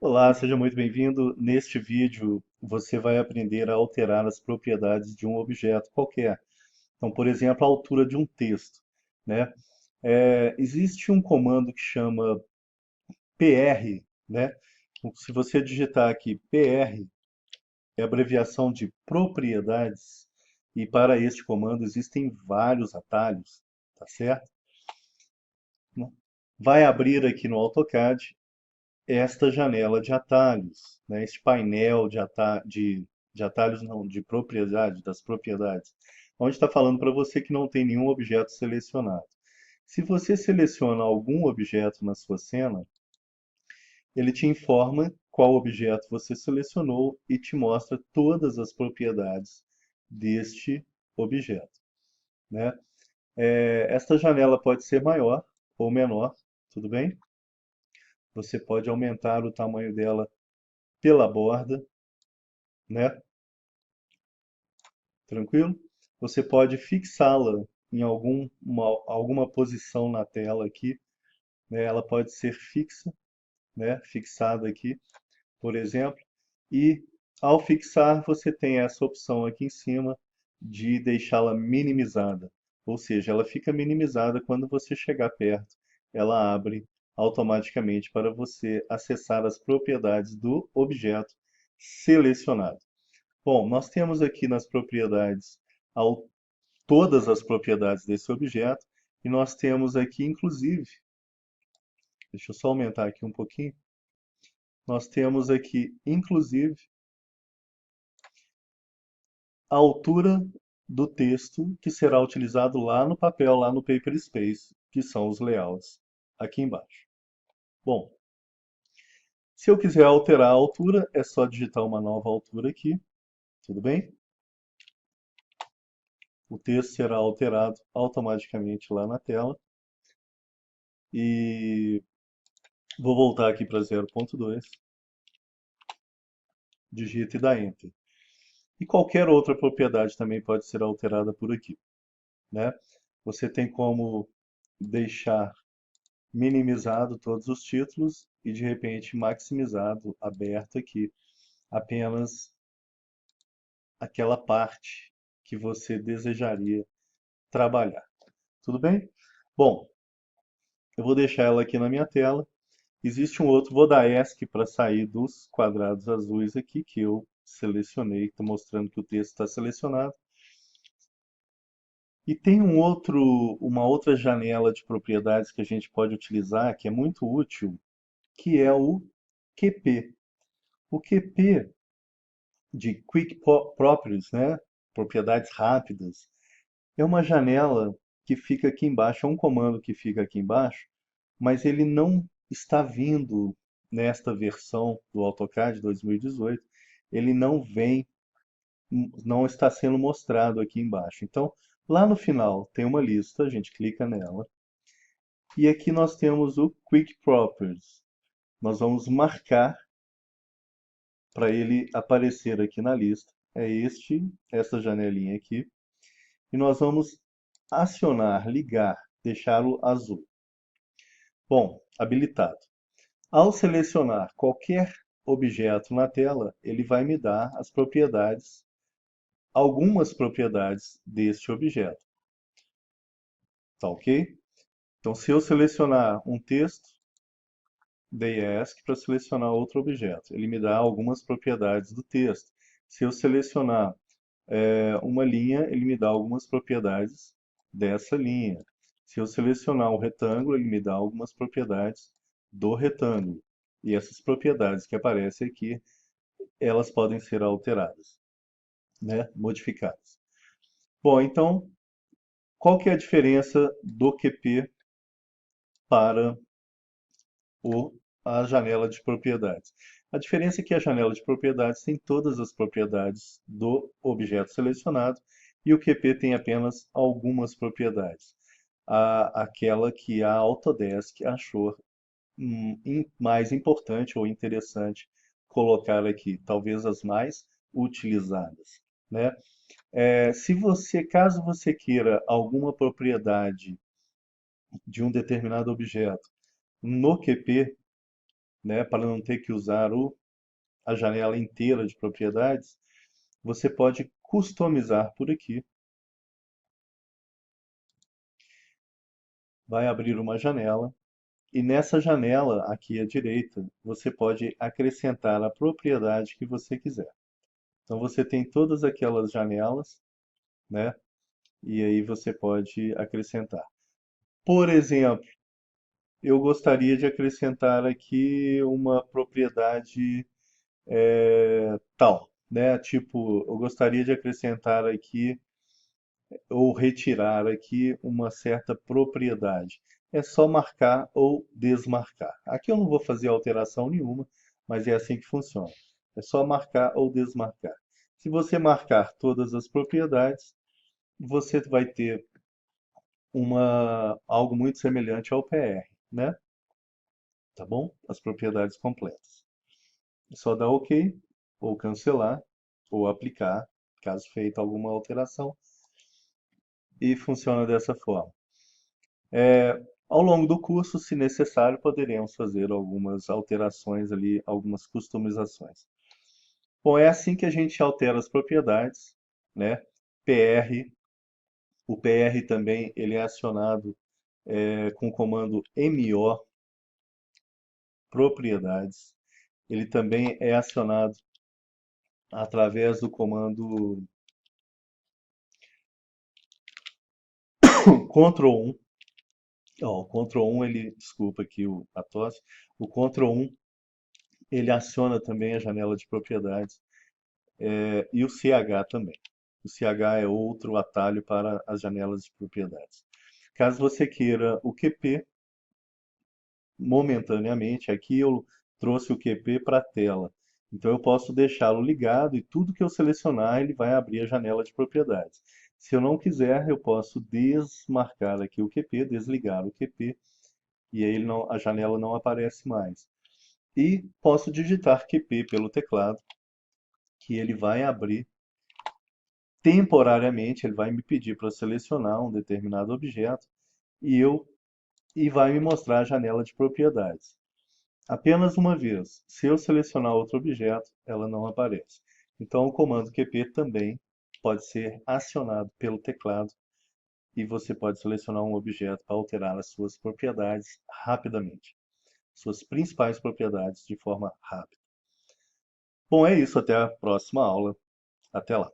Olá, seja muito bem-vindo. Neste vídeo, você vai aprender a alterar as propriedades de um objeto qualquer. Então, por exemplo, a altura de um texto, né? Existe um comando que chama PR, né? Se você digitar aqui PR, é a abreviação de propriedades, e para este comando existem vários atalhos, tá certo? Vai abrir aqui no AutoCAD esta janela de atalhos, né? Este painel de atalhos, não, de propriedade, das propriedades, onde está falando para você que não tem nenhum objeto selecionado. Se você seleciona algum objeto na sua cena, ele te informa qual objeto você selecionou e te mostra todas as propriedades deste objeto, né? Esta janela pode ser maior ou menor, tudo bem? Você pode aumentar o tamanho dela pela borda, né? Tranquilo? Você pode fixá-la em alguma posição na tela aqui, né? Ela pode ser fixa, né? Fixada aqui, por exemplo. E ao fixar, você tem essa opção aqui em cima de deixá-la minimizada. Ou seja, ela fica minimizada quando você chegar perto. Ela abre automaticamente para você acessar as propriedades do objeto selecionado. Bom, nós temos aqui nas propriedades ao- todas as propriedades desse objeto e nós temos aqui, inclusive, deixa eu só aumentar aqui um pouquinho, nós temos aqui, inclusive, a altura do texto que será utilizado lá no papel, lá no Paper Space, que são os layouts aqui embaixo. Bom, se eu quiser alterar a altura, é só digitar uma nova altura aqui, tudo bem? O texto será alterado automaticamente lá na tela. E vou voltar aqui para 0.2, digita e dá Enter. E qualquer outra propriedade também pode ser alterada por aqui, né? Você tem como deixar minimizado todos os títulos e de repente maximizado, aberto aqui, apenas aquela parte que você desejaria trabalhar. Tudo bem? Bom, eu vou deixar ela aqui na minha tela. Existe um outro, vou dar ESC para sair dos quadrados azuis aqui, que eu selecionei, estou mostrando que o texto está selecionado. E tem uma outra janela de propriedades que a gente pode utilizar, que é muito útil, que é o QP. O QP de Properties, né? Propriedades rápidas, é uma janela que fica aqui embaixo, é um comando que fica aqui embaixo, mas ele não está vindo nesta versão do AutoCAD 2018, ele não vem, não está sendo mostrado aqui embaixo. Então, lá no final tem uma lista, a gente clica nela, e aqui nós temos o Quick Properties. Nós vamos marcar para ele aparecer aqui na lista. É essa janelinha aqui. E nós vamos acionar, ligar, deixá-lo azul. Bom, habilitado. Ao selecionar qualquer objeto na tela, ele vai me dar as propriedades, algumas propriedades deste objeto. Tá ok? Então, se eu selecionar um texto, dei ESC para selecionar outro objeto. Ele me dá algumas propriedades do texto. Se eu selecionar uma linha, ele me dá algumas propriedades dessa linha. Se eu selecionar um retângulo, ele me dá algumas propriedades do retângulo. E essas propriedades que aparecem aqui, elas podem ser alteradas, né? Modificadas. Bom, então, qual que é a diferença do QP para o, a janela de propriedades? A diferença é que a janela de propriedades tem todas as propriedades do objeto selecionado e o QP tem apenas algumas propriedades. Aquela que a Autodesk achou mais importante ou interessante colocar aqui, talvez as mais utilizadas, né? Caso você queira alguma propriedade de um determinado objeto no QP, né, para não ter que usar a janela inteira de propriedades, você pode customizar por aqui. Vai abrir uma janela e nessa janela aqui à direita, você pode acrescentar a propriedade que você quiser. Então você tem todas aquelas janelas, né? E aí você pode acrescentar. Por exemplo, eu gostaria de acrescentar aqui uma propriedade tal, né? Tipo, eu gostaria de acrescentar aqui ou retirar aqui uma certa propriedade. É só marcar ou desmarcar. Aqui eu não vou fazer alteração nenhuma, mas é assim que funciona. É só marcar ou desmarcar. Se você marcar todas as propriedades, você vai ter algo muito semelhante ao PR, né? Tá bom? As propriedades completas. É só dar OK, ou cancelar, ou aplicar, caso feita alguma alteração, e funciona dessa forma. Ao longo do curso, se necessário, poderemos fazer algumas alterações ali, algumas customizações. Bom, é assim que a gente altera as propriedades, né? PR, o PR também ele é acionado com o comando MO propriedades. Ele também é acionado através do comando Ctrl 1. Ó, o Ctrl 1 ele, desculpa aqui a tosse, o Ctrl 1 ele aciona também a janela de propriedades e o CH também. O CH é outro atalho para as janelas de propriedades. Caso você queira o QP, momentaneamente, aqui eu trouxe o QP para a tela. Então eu posso deixá-lo ligado e tudo que eu selecionar ele vai abrir a janela de propriedades. Se eu não quiser, eu posso desmarcar aqui o QP, desligar o QP e aí a janela não aparece mais. E posso digitar QP pelo teclado, que ele vai abrir temporariamente, ele vai me pedir para selecionar um determinado objeto e e vai me mostrar a janela de propriedades. Apenas uma vez. Se eu selecionar outro objeto, ela não aparece. Então, o comando QP também pode ser acionado pelo teclado e você pode selecionar um objeto para alterar as suas propriedades rapidamente. Suas principais propriedades de forma rápida. Bom, é isso. Até a próxima aula. Até lá.